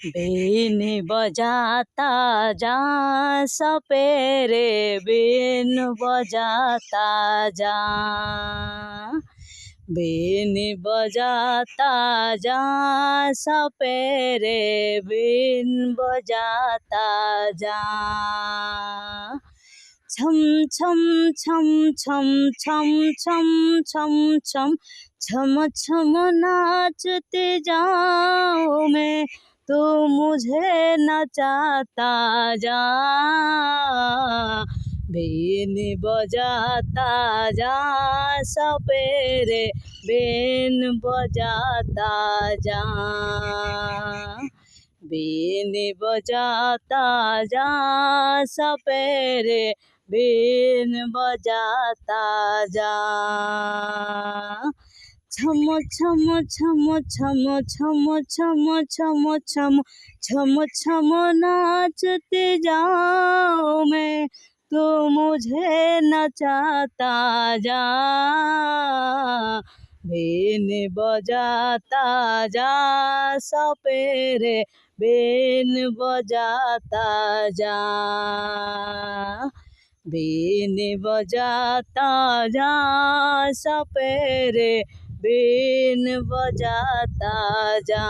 Been बजाता जा सपेरे been बजाता जा, बीन बजाता जा सपेरे बीन बजाता जा। छम छम छम छम छम छम छम छम छम छम नाचते जाओ मैं तू मुझे नचाता जा। बीन बजाता जा सपेरे बीन बजाता जा, बीन बजाता जा सपेरे बीन बजाता जा। छम छम छम छम छम छम छम छम छम छम नाचते जाओ मैं तू मुझे नचाता जा। बीन बजाता जा सपेरे बीन बजाता जा, बीन बजाता जा सपेरे बीन बजाता जा।